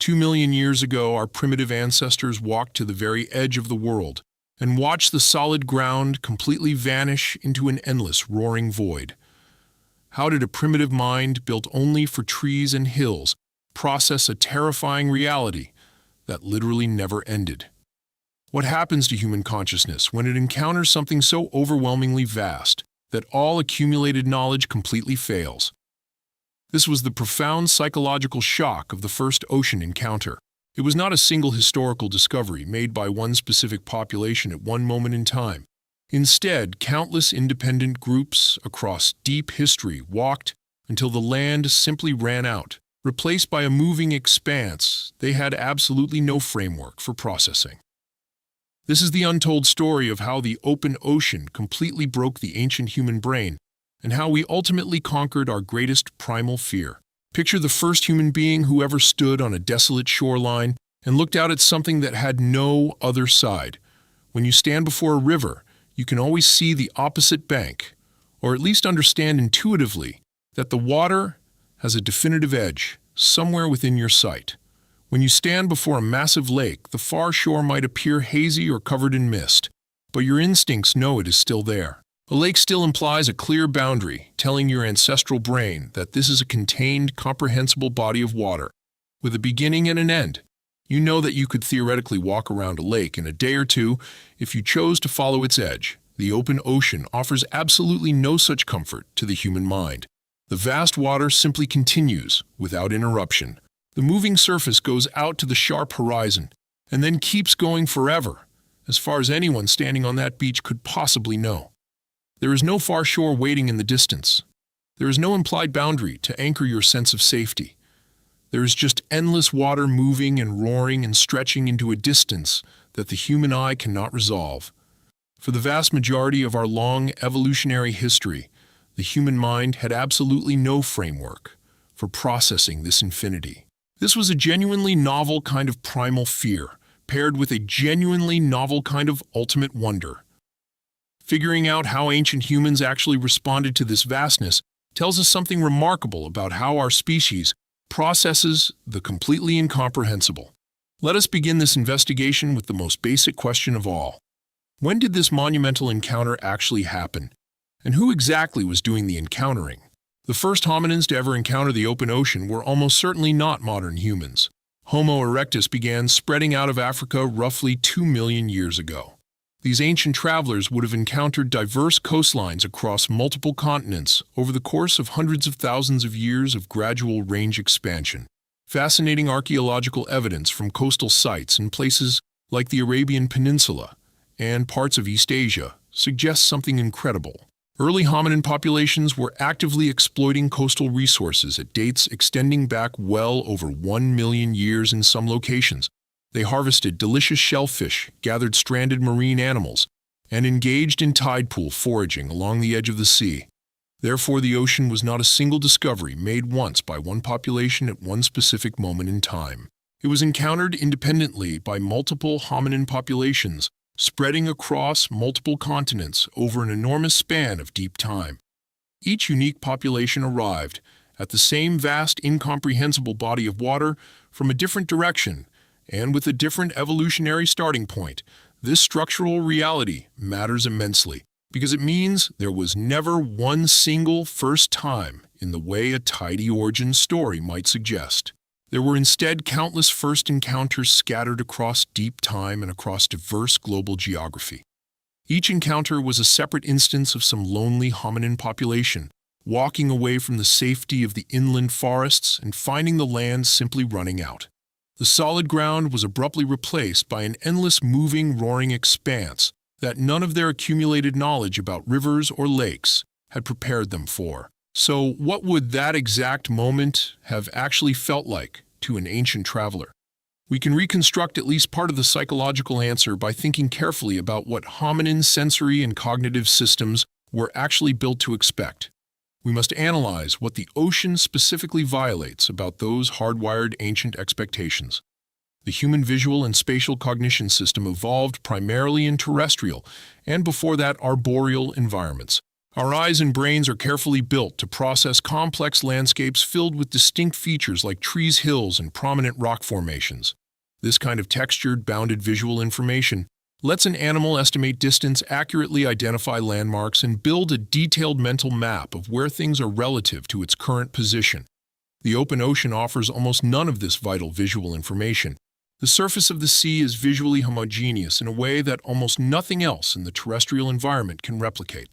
2 million years ago, our primitive ancestors walked to the very edge of the world and watched the solid ground completely vanish into an endless, roaring void. How did a primitive mind built only for trees and hills process a terrifying reality that literally never ended? What happens to human consciousness when it encounters something so overwhelmingly vast that all accumulated knowledge completely fails? This was the profound psychological shock of the first ocean encounter. It was not a single historical discovery made by one specific population at one moment in time. Instead, countless independent groups across deep history walked until the land simply ran out. Replaced by a moving expanse, they had absolutely no framework for processing. This is the untold story of how the open ocean completely broke the ancient human brain and how we ultimately conquered our greatest primal fear. Picture the first human being who ever stood on a desolate shoreline and looked out at something that had no other side. When you stand before a river, you can always see the opposite bank, or at least understand intuitively that the water has a definitive edge somewhere within your sight. When you stand before a massive lake, the far shore might appear hazy or covered in mist, but your instincts know it is still there. A lake still implies a clear boundary, telling your ancestral brain that this is a contained, comprehensible body of water, with a beginning and an end. You know that you could theoretically walk around a lake in a day or two if you chose to follow its edge. The open ocean offers absolutely no such comfort to the human mind. The vast water simply continues without interruption. The moving surface goes out to the sharp horizon and then keeps going forever, as far as anyone standing on that beach could possibly know. There is no far shore waiting in the distance. There is no implied boundary to anchor your sense of safety. There is just endless water moving and roaring and stretching into a distance that the human eye cannot resolve. For the vast majority of our long evolutionary history, the human mind had absolutely no framework for processing this infinity. This was a genuinely novel kind of primal fear, paired with a genuinely novel kind of ultimate wonder. Figuring out how ancient humans actually responded to this vastness tells us something remarkable about how our species processes the completely incomprehensible. Let us begin this investigation with the most basic question of all. When did this monumental encounter actually happen? And who exactly was doing the encountering? The first hominins to ever encounter the open ocean were almost certainly not modern humans. Homo erectus began spreading out of Africa roughly 2 million years ago. These ancient travelers would have encountered diverse coastlines across multiple continents over the course of hundreds of thousands of years of gradual range expansion. Fascinating archaeological evidence from coastal sites in places like the Arabian Peninsula and parts of East Asia suggests something incredible. Early hominin populations were actively exploiting coastal resources at dates extending back well over 1 million years in some locations. They harvested delicious shellfish, gathered stranded marine animals, and engaged in tide pool foraging along the edge of the sea. Therefore, the ocean was not a single discovery made once by one population at one specific moment in time. It was encountered independently by multiple hominin populations, spreading across multiple continents over an enormous span of deep time. Each unique population arrived at the same vast, incomprehensible body of water from a different direction, and with a different evolutionary starting point. This structural reality matters immensely because it means there was never one single first time in the way a tidy origin story might suggest. There were instead countless first encounters scattered across deep time and across diverse global geography. Each encounter was a separate instance of some lonely hominin population, walking away from the safety of the inland forests and finding the land simply running out. The solid ground was abruptly replaced by an endless moving, roaring expanse that none of their accumulated knowledge about rivers or lakes had prepared them for. So what would that exact moment have actually felt like to an ancient traveler? We can reconstruct at least part of the psychological answer by thinking carefully about what hominin sensory and cognitive systems were actually built to expect. We must analyze what the ocean specifically violates about those hardwired ancient expectations. The human visual and spatial cognition system evolved primarily in terrestrial and before that arboreal environments. Our eyes and brains are carefully built to process complex landscapes filled with distinct features like trees, hills, and prominent rock formations. This kind of textured, bounded visual information lets an animal estimate distance, accurately identify landmarks, and build a detailed mental map of where things are relative to its current position. The open ocean offers almost none of this vital visual information. The surface of the sea is visually homogeneous in a way that almost nothing else in the terrestrial environment can replicate.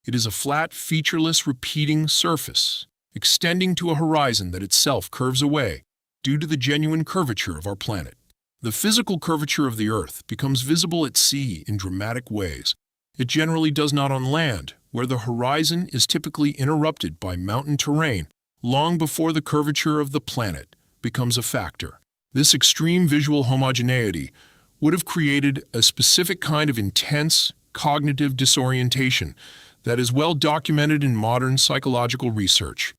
It is a flat, featureless, repeating surface, extending to a horizon that itself curves away due to the genuine curvature of our planet. The physical curvature of the Earth becomes visible at sea in dramatic ways. It generally does not on land, where the horizon is typically interrupted by mountain terrain long before the curvature of the planet becomes a factor. This extreme visual homogeneity would have created a specific kind of intense cognitive disorientation that is well documented in modern psychological research.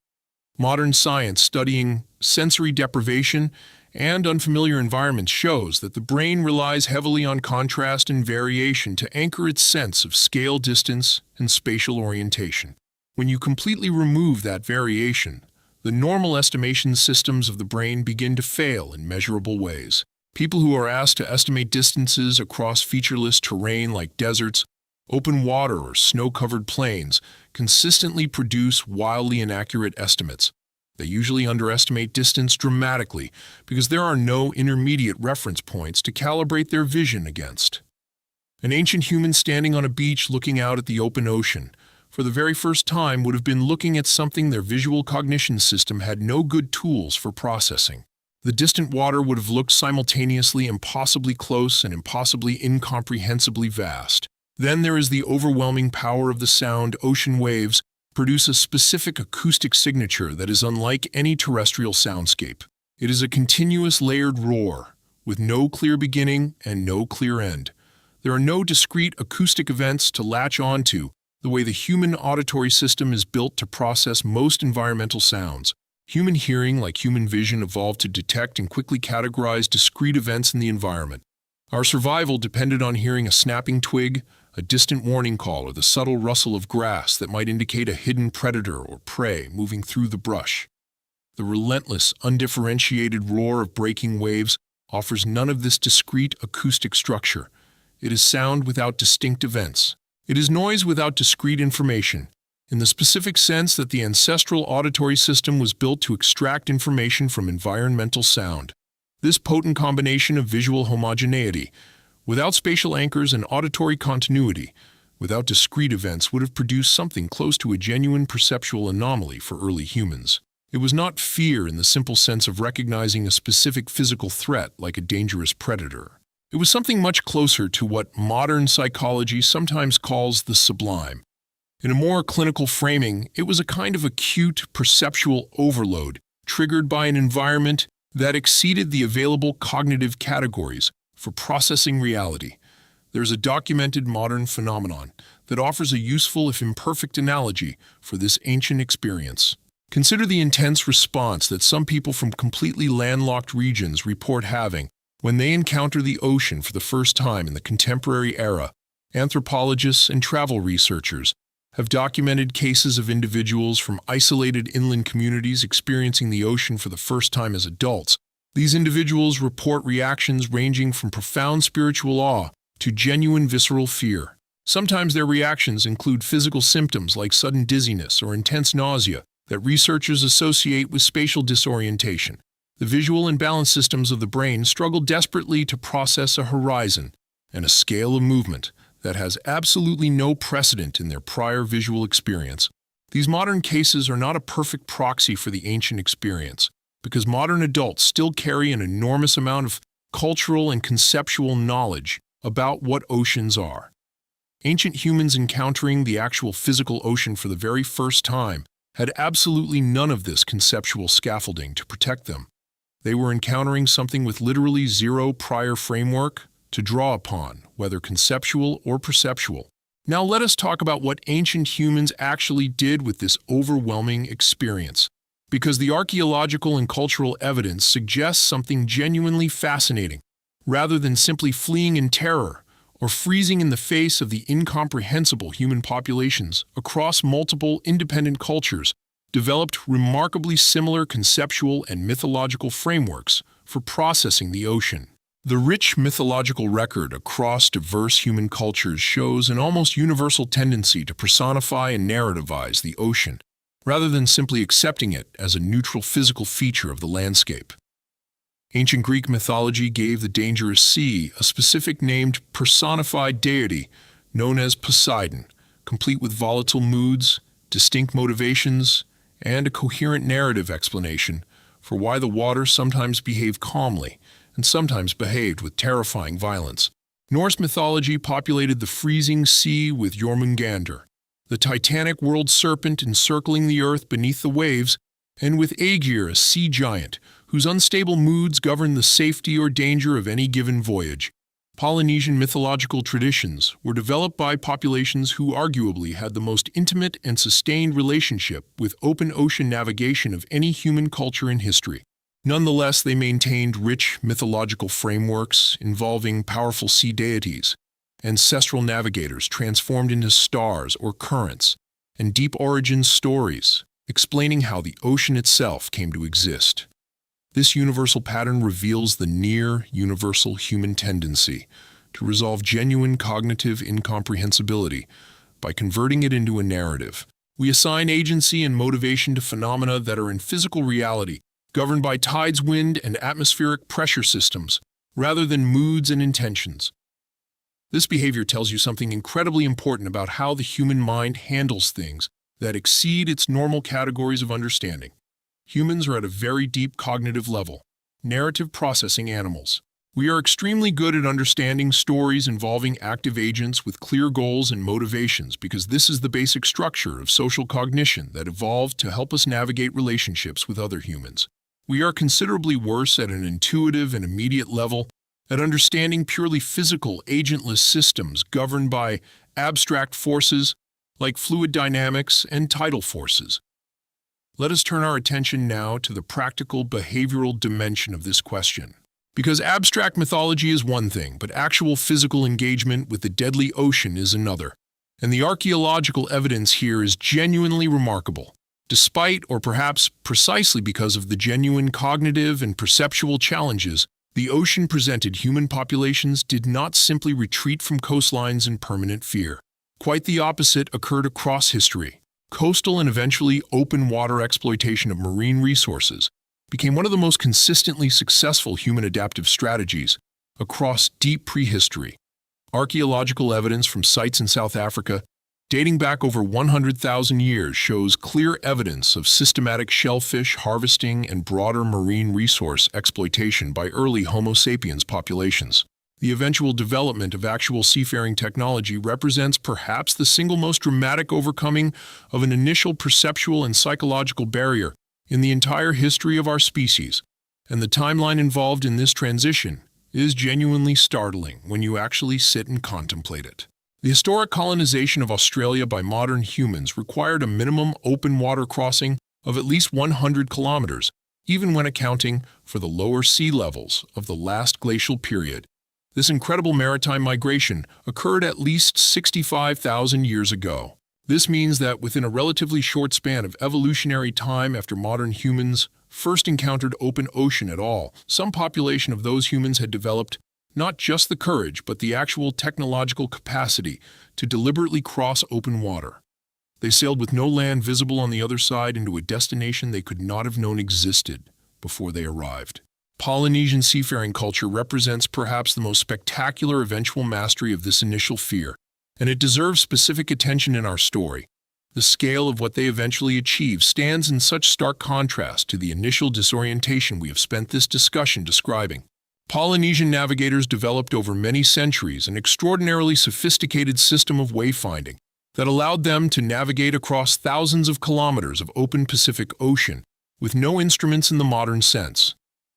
Modern science studying sensory deprivation and unfamiliar environments shows that the brain relies heavily on contrast and variation to anchor its sense of scale, distance, and spatial orientation. When you completely remove that variation, the normal estimation systems of the brain begin to fail in measurable ways. People who are asked to estimate distances across featureless terrain like deserts, open water, or snow-covered plains consistently produce wildly inaccurate estimates. They usually underestimate distance dramatically because there are no intermediate reference points to calibrate their vision against. An ancient human standing on a beach looking out at the open ocean for the very first time would have been looking at something their visual cognition system had no good tools for processing. The distant water would have looked simultaneously impossibly close and impossibly incomprehensibly vast. Then there is the overwhelming power of the sound. Ocean waves produce a specific acoustic signature that is unlike any terrestrial soundscape. It is a continuous layered roar, with no clear beginning and no clear end. There are no discrete acoustic events to latch onto, the way the human auditory system is built to process most environmental sounds. Human hearing, like human vision, evolved to detect and quickly categorize discrete events in the environment. Our survival depended on hearing a snapping twig, a distant warning call, or the subtle rustle of grass that might indicate a hidden predator or prey moving through the brush. The relentless, undifferentiated roar of breaking waves offers none of this discrete acoustic structure. It is sound without distinct events. It is noise without discrete information, in the specific sense that the ancestral auditory system was built to extract information from environmental sound. This potent combination of visual homogeneity, without spatial anchors and auditory continuity, without discrete events, would have produced something close to a genuine perceptual anomaly for early humans. It was not fear in the simple sense of recognizing a specific physical threat like a dangerous predator. It was something much closer to what modern psychology sometimes calls the sublime. In a more clinical framing, it was a kind of acute perceptual overload triggered by an environment that exceeded the available cognitive categories for processing reality. There's a documented modern phenomenon that offers a useful, if imperfect, analogy for this ancient experience. Consider the intense response that some people from completely landlocked regions report having when they encounter the ocean for the first time in the contemporary era. Anthropologists and travel researchers have documented cases of individuals from isolated inland communities experiencing the ocean for the first time as adults. These individuals report reactions ranging from profound spiritual awe to genuine visceral fear. Sometimes their reactions include physical symptoms like sudden dizziness or intense nausea that researchers associate with spatial disorientation. The visual and balance systems of the brain struggle desperately to process a horizon and a scale of movement that has absolutely no precedent in their prior visual experience. These modern cases are not a perfect proxy for the ancient experience, because modern adults still carry an enormous amount of cultural and conceptual knowledge about what oceans are. Ancient humans encountering the actual physical ocean for the very first time had absolutely none of this conceptual scaffolding to protect them. They were encountering something with literally zero prior framework to draw upon, whether conceptual or perceptual. Now let us talk about what ancient humans actually did with this overwhelming experience, because the archaeological and cultural evidence suggests something genuinely fascinating. Rather than simply fleeing in terror or freezing in the face of the incomprehensible human populations across multiple independent cultures, developed remarkably similar conceptual and mythological frameworks for processing the ocean. The rich mythological record across diverse human cultures shows an almost universal tendency to personify and narrativize the ocean, rather than simply accepting it as a neutral physical feature of the landscape. Ancient Greek mythology gave the dangerous sea a specific named personified deity known as Poseidon, complete with volatile moods, distinct motivations, and a coherent narrative explanation for why the water sometimes behaved calmly and sometimes behaved with terrifying violence. Norse mythology populated the freezing sea with Jormungandr, the titanic world serpent encircling the earth beneath the waves, and with Aegir, a sea giant, whose unstable moods govern the safety or danger of any given voyage. Polynesian mythological traditions were developed by populations who arguably had the most intimate and sustained relationship with open ocean navigation of any human culture in history. Nonetheless, they maintained rich mythological frameworks involving powerful sea deities, ancestral navigators transformed into stars or currents, and deep origin stories explaining how the ocean itself came to exist. This universal pattern reveals the near-universal human tendency to resolve genuine cognitive incomprehensibility by converting it into a narrative. We assign agency and motivation to phenomena that are in physical reality, governed by tides, wind, and atmospheric pressure systems, rather than moods and intentions. This behavior tells you something incredibly important about how the human mind handles things that exceed its normal categories of understanding. Humans are at a very deep cognitive level, narrative processing animals. We are extremely good at understanding stories involving active agents with clear goals and motivations because this is the basic structure of social cognition that evolved to help us navigate relationships with other humans. We are considerably worse at an intuitive and immediate level at understanding purely physical, agentless systems governed by abstract forces like fluid dynamics and tidal forces. Let us turn our attention now to the practical behavioral dimension of this question. Because abstract mythology is one thing, but actual physical engagement with the deadly ocean is another. And the archaeological evidence here is genuinely remarkable. Despite, or perhaps precisely because of the genuine cognitive and perceptual challenges, the ocean presented human populations did not simply retreat from coastlines in permanent fear. Quite the opposite occurred across history. Coastal and eventually open water exploitation of marine resources became one of the most consistently successful human adaptive strategies across deep prehistory. Archaeological evidence from sites in South Africa dating back over 100,000 years shows clear evidence of systematic shellfish harvesting and broader marine resource exploitation by early Homo sapiens populations. The eventual development of actual seafaring technology represents perhaps the single most dramatic overcoming of an initial perceptual and psychological barrier in the entire history of our species, and the timeline involved in this transition is genuinely startling when you actually sit and contemplate it. The historic colonization of Australia by modern humans required a minimum open water crossing of at least 100 kilometers, even when accounting for the lower sea levels of the last glacial period. This incredible maritime migration occurred at least 65,000 years ago. This means that within a relatively short span of evolutionary time after modern humans first encountered open ocean at all, some population of those humans had developed not just the courage, but the actual technological capacity to deliberately cross open water. They sailed with no land visible on the other side into a destination they could not have known existed before they arrived. Polynesian seafaring culture represents perhaps the most spectacular eventual mastery of this initial fear, and it deserves specific attention in our story. The scale of what they eventually achieved stands in such stark contrast to the initial disorientation we have spent this discussion describing. Polynesian navigators developed over many centuries an extraordinarily sophisticated system of wayfinding that allowed them to navigate across thousands of kilometers of open Pacific Ocean with no instruments in the modern sense.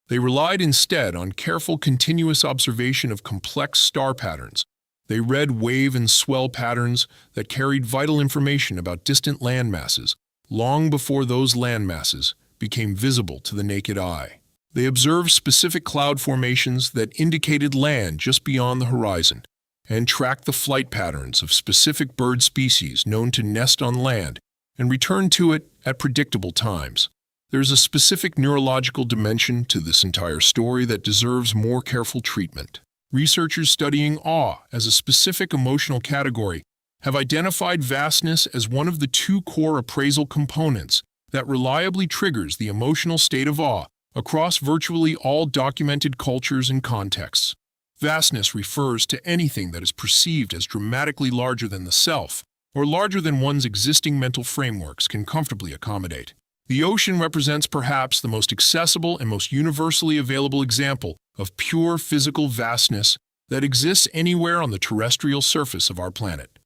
They relied instead on careful continuous observation of complex star patterns. They read wave and swell patterns that carried vital information about distant landmasses long before those landmasses became visible to the naked eye. They observed specific cloud formations that indicated land just beyond the horizon, and track the flight patterns of specific bird species known to nest on land and return to it at predictable times. There's a specific neurological dimension to this entire story that deserves more careful treatment. Researchers studying awe as a specific emotional category have identified vastness as one of the two core appraisal components that reliably triggers the emotional state of awe across virtually all documented cultures and contexts. Vastness refers to anything that is perceived as dramatically larger than the self, or larger than one's existing mental frameworks can comfortably accommodate. The ocean represents perhaps the most accessible and most universally available example of pure physical vastness that exists anywhere on the terrestrial surface of our planet.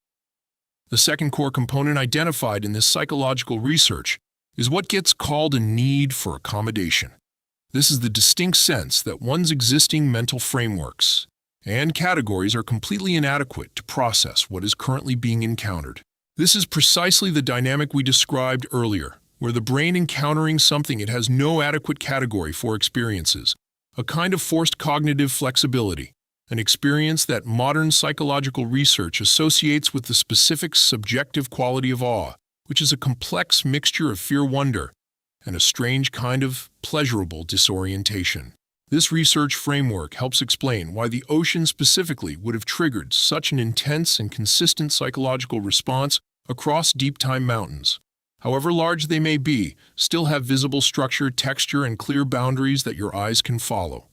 The second core component identified in this psychological research is what gets called a need for accommodation. This is the distinct sense that one's existing mental frameworks and categories are completely inadequate to process what is currently being encountered. This is precisely the dynamic we described earlier, where the brain encountering something it has no adequate category for experiences, a kind of forced cognitive flexibility, an experience that modern psychological research associates with the specific subjective quality of awe, which is a complex mixture of fear-wonder and a strange kind of pleasurable disorientation. This research framework helps explain why the ocean specifically would have triggered such an intense and consistent psychological response across deep-time mountains. However large they may be, still have visible structure, texture, and clear boundaries that your eyes can follow.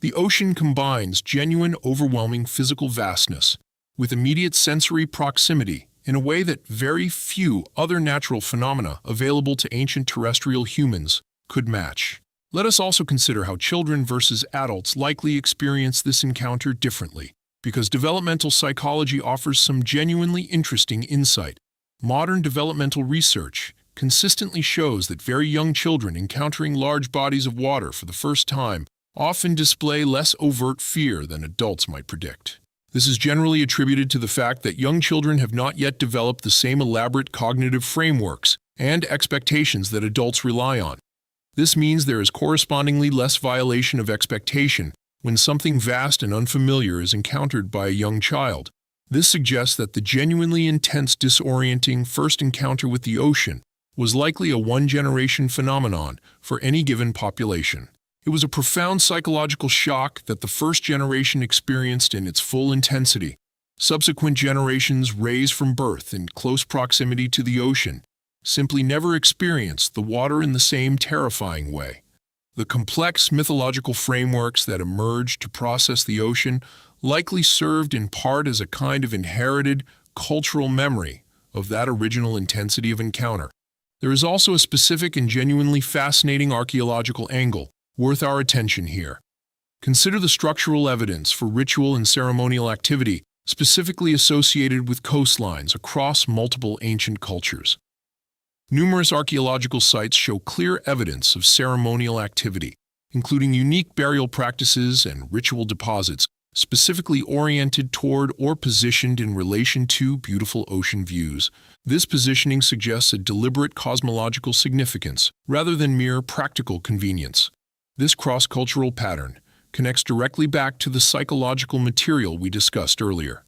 The ocean combines genuine, overwhelming physical vastness with immediate sensory proximity in a way that very few other natural phenomena available to ancient terrestrial humans could match. Let us also consider how children versus adults likely experience this encounter differently, because developmental psychology offers some genuinely interesting insight. Modern developmental research consistently shows that very young children encountering large bodies of water for the first time often display less overt fear than adults might predict. This is generally attributed to the fact that young children have not yet developed the same elaborate cognitive frameworks and expectations that adults rely on. This means there is correspondingly less violation of expectation when something vast and unfamiliar is encountered by a young child. This suggests that the genuinely intense, disorienting first encounter with the ocean was likely a one-generation phenomenon for any given population. It was a profound psychological shock that the first generation experienced in its full intensity. Subsequent generations raised from birth in close proximity to the ocean simply never experienced the water in the same terrifying way. The complex mythological frameworks that emerged to process the ocean likely served in part as a kind of inherited cultural memory of that original intensity of encounter. There is also a specific and genuinely fascinating archaeological angle worth our attention here. Consider the structural evidence for ritual and ceremonial activity specifically associated with coastlines across multiple ancient cultures. Numerous archaeological sites show clear evidence of ceremonial activity, including unique burial practices and ritual deposits specifically oriented toward or positioned in relation to beautiful ocean views. This positioning suggests a deliberate cosmological significance rather than mere practical convenience. This cross-cultural pattern connects directly back to the psychological material we discussed earlier.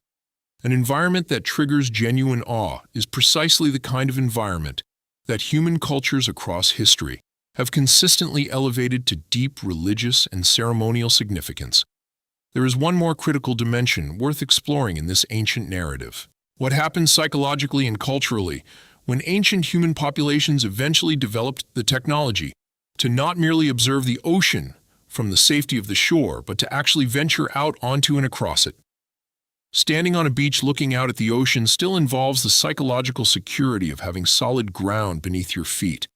An environment that triggers genuine awe is precisely the kind of environment that human cultures across history have consistently elevated to deep religious and ceremonial significance. There is one more critical dimension worth exploring in this ancient narrative. What happens psychologically and culturally when ancient human populations eventually developed the technology to not merely observe the ocean from the safety of the shore, but to actually venture out onto and across it. Standing on a beach looking out at the ocean still involves the psychological security of having solid ground beneath your feet,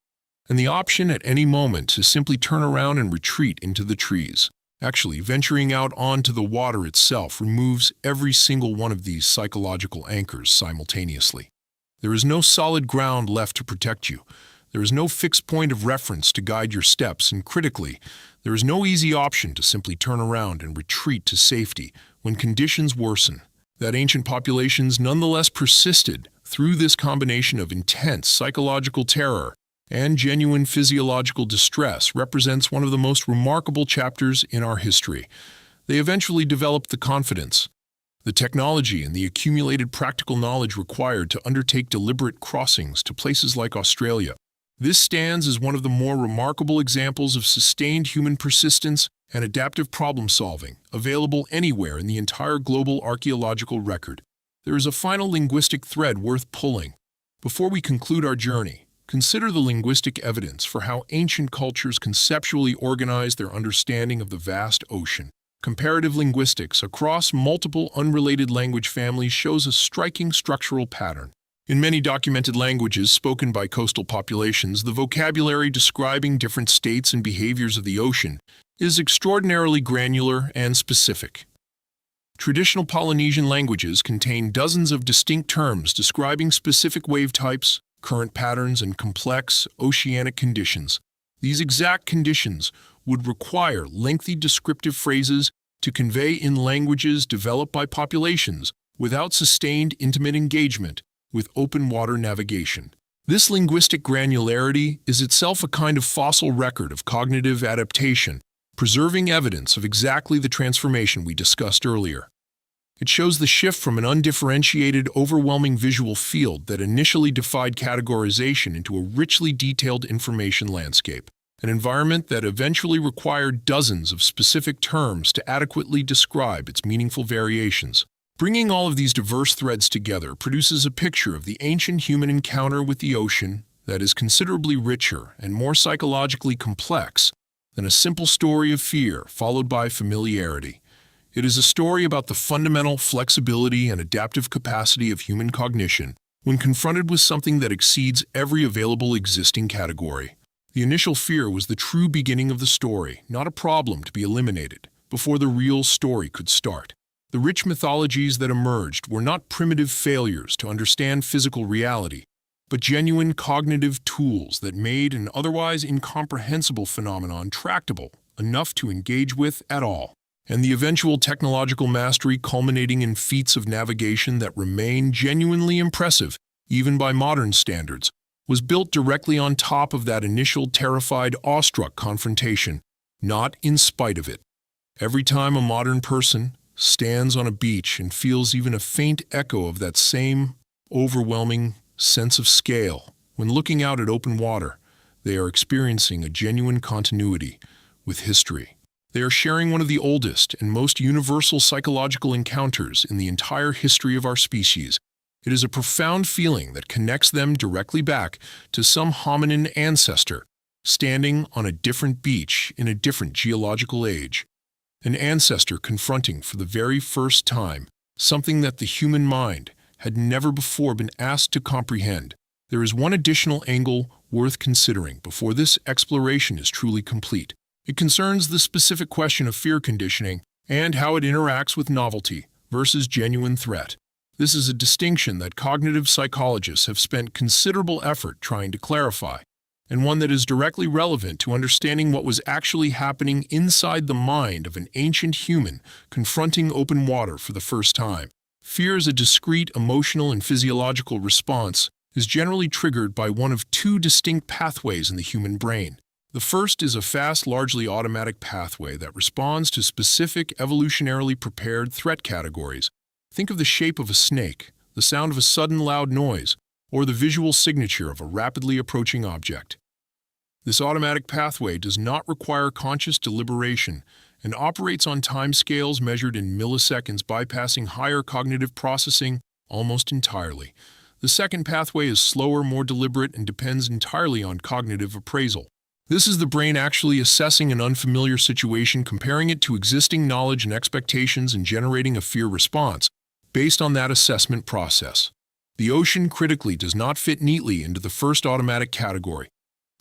and the option at any moment to simply turn around and retreat into the trees. Actually, venturing out onto the water itself removes every single one of these psychological anchors simultaneously. There is no solid ground left to protect you. There is no fixed point of reference to guide your steps, and critically, there is no easy option to simply turn around and retreat to safety when conditions worsen. That ancient populations nonetheless persisted through this combination of intense psychological terror and genuine physiological distress represents one of the most remarkable chapters in our history. They eventually developed the confidence, The technology and the accumulated practical knowledge required to undertake deliberate crossings to places like Australia. This stands as one of the more remarkable examples of sustained human persistence and adaptive problem-solving, available anywhere in the entire global archaeological record. There is a final linguistic thread worth pulling. Before we conclude our journey, consider the linguistic evidence for how ancient cultures conceptually organized their understanding of the vast ocean. Comparative linguistics across multiple unrelated language families shows a striking structural pattern. In many documented languages spoken by coastal populations, the vocabulary describing different states and behaviors of the ocean is extraordinarily granular and specific. Traditional Polynesian languages contain dozens of distinct terms describing specific wave types, current patterns, and complex oceanic conditions. These exact conditions would require lengthy descriptive phrases to convey in languages developed by populations without sustained intimate engagement with open water navigation. This linguistic granularity is itself a kind of fossil record of cognitive adaptation, preserving evidence of exactly the transformation we discussed earlier. It shows the shift from an undifferentiated, overwhelming visual field that initially defied categorization into a richly detailed information landscape, an environment that eventually required dozens of specific terms to adequately describe its meaningful variations. Bringing all of these diverse threads together produces a picture of the ancient human encounter with the ocean that is considerably richer and more psychologically complex than a simple story of fear followed by familiarity. It is a story about the fundamental flexibility and adaptive capacity of human cognition when confronted with something that exceeds every available existing category. The initial fear was the true beginning of the story, not a problem to be eliminated, before the real story could start. The rich mythologies that emerged were not primitive failures to understand physical reality, but genuine cognitive tools that made an otherwise incomprehensible phenomenon tractable enough to engage with at all. And the eventual technological mastery culminating in feats of navigation that remain genuinely impressive, even by modern standards, was built directly on top of that initial terrified, awestruck confrontation, not in spite of it. Every time a modern person stands on a beach and feels even a faint echo of that same overwhelming sense of scale, when looking out at open water, they are experiencing a genuine continuity with history. They are sharing one of the oldest and most universal psychological encounters in the entire history of our species. It is a profound feeling that connects them directly back to some hominin ancestor, standing on a different beach in a different geological age. An ancestor confronting for the very first time something that the human mind had never before been asked to comprehend. There is one additional angle worth considering before this exploration is truly complete. It concerns the specific question of fear conditioning and how it interacts with novelty versus genuine threat. This is a distinction that cognitive psychologists have spent considerable effort trying to clarify, and one that is directly relevant to understanding what was actually happening inside the mind of an ancient human confronting open water for the first time. Fear as a discrete emotional and physiological response is generally triggered by one of two distinct pathways in the human brain. The first is a fast, largely automatic pathway that responds to specific evolutionarily prepared threat categories. Think of the shape of a snake, the sound of a sudden loud noise, or the visual signature of a rapidly approaching object. This automatic pathway does not require conscious deliberation and operates on timescales measured in milliseconds, bypassing higher cognitive processing almost entirely. The second pathway is slower, more deliberate, and depends entirely on cognitive appraisal. This is the brain actually assessing an unfamiliar situation, comparing it to existing knowledge and expectations, and generating a fear response based on that assessment process. The ocean, critically, does not fit neatly into the first automatic category.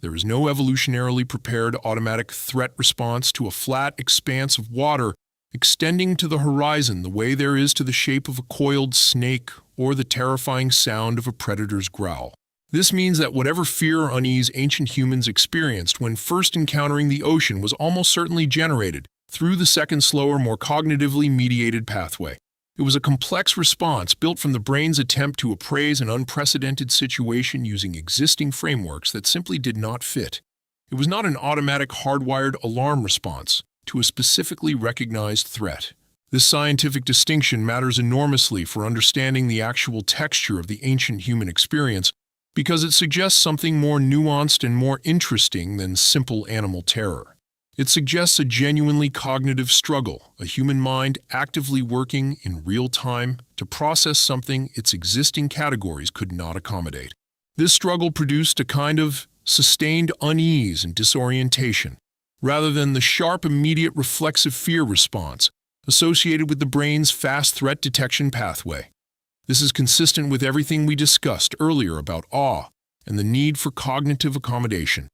There is no evolutionarily prepared automatic threat response to a flat expanse of water extending to the horizon the way there is to the shape of a coiled snake or the terrifying sound of a predator's growl. This means that whatever fear or unease ancient humans experienced when first encountering the ocean was almost certainly generated through the second, slower, more cognitively mediated pathway. It was a complex response built from the brain's attempt to appraise an unprecedented situation using existing frameworks that simply did not fit. It was not an automatic hardwired alarm response to a specifically recognized threat. This scientific distinction matters enormously for understanding the actual texture of the ancient human experience because it suggests something more nuanced and more interesting than simple animal terror. It suggests a genuinely cognitive struggle, a human mind actively working in real time to process something its existing categories could not accommodate. This struggle produced a kind of sustained unease and disorientation, rather than the sharp, immediate reflexive fear response associated with the brain's fast threat detection pathway. This is consistent with everything we discussed earlier about awe and the need for cognitive accommodation,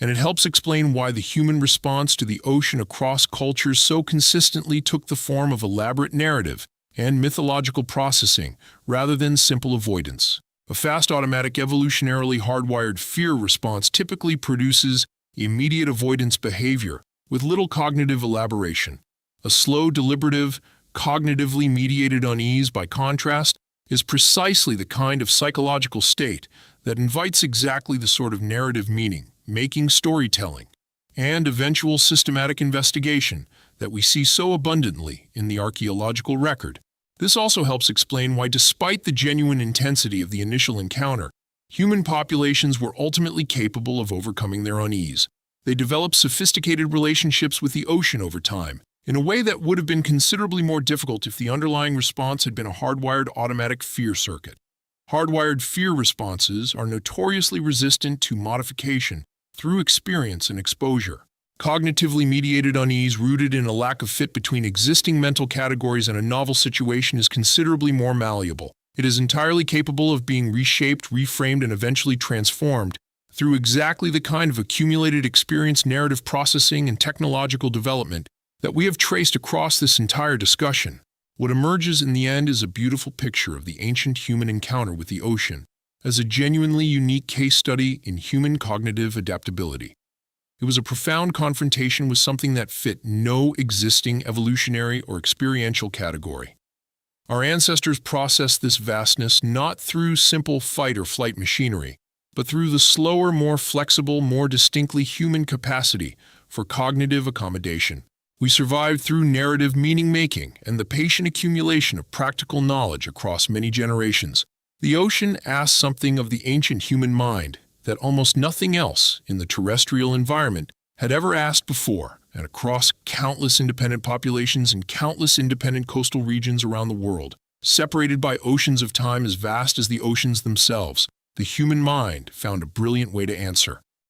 and it helps explain why the human response to the ocean across cultures so consistently took the form of elaborate narrative and mythological processing rather than simple avoidance. A fast, automatic, evolutionarily hardwired fear response typically produces immediate avoidance behavior with little cognitive elaboration. A slow, deliberative, cognitively mediated unease, by contrast, is precisely the kind of psychological state that invites exactly the sort of narrative meaning, making storytelling, and eventual systematic investigation that we see so abundantly in the archaeological record. This also helps explain why, despite the genuine intensity of the initial encounter, human populations were ultimately capable of overcoming their unease. They developed sophisticated relationships with the ocean over time, in a way that would have been considerably more difficult if the underlying response had been a hardwired automatic fear circuit. Hardwired fear responses are notoriously resistant to modification through experience and exposure. Cognitively mediated unease rooted in a lack of fit between existing mental categories and a novel situation is considerably more malleable. It is entirely capable of being reshaped, reframed, and eventually transformed through exactly the kind of accumulated experience, narrative processing, and technological development that we have traced across this entire discussion. What emerges in the end is a beautiful picture of the ancient human encounter with the ocean as a genuinely unique case study in human cognitive adaptability. It was a profound confrontation with something that fit no existing evolutionary or experiential category. Our ancestors processed this vastness not through simple fight or flight machinery, but through the slower, more flexible, more distinctly human capacity for cognitive accommodation. We survived through narrative meaning-making and the patient accumulation of practical knowledge across many generations. The ocean asked something of the ancient human mind that almost nothing else in the terrestrial environment had ever asked before, and across countless independent populations and countless independent coastal regions around the world, separated by oceans of time as vast as the oceans themselves, the human mind found a brilliant way to answer.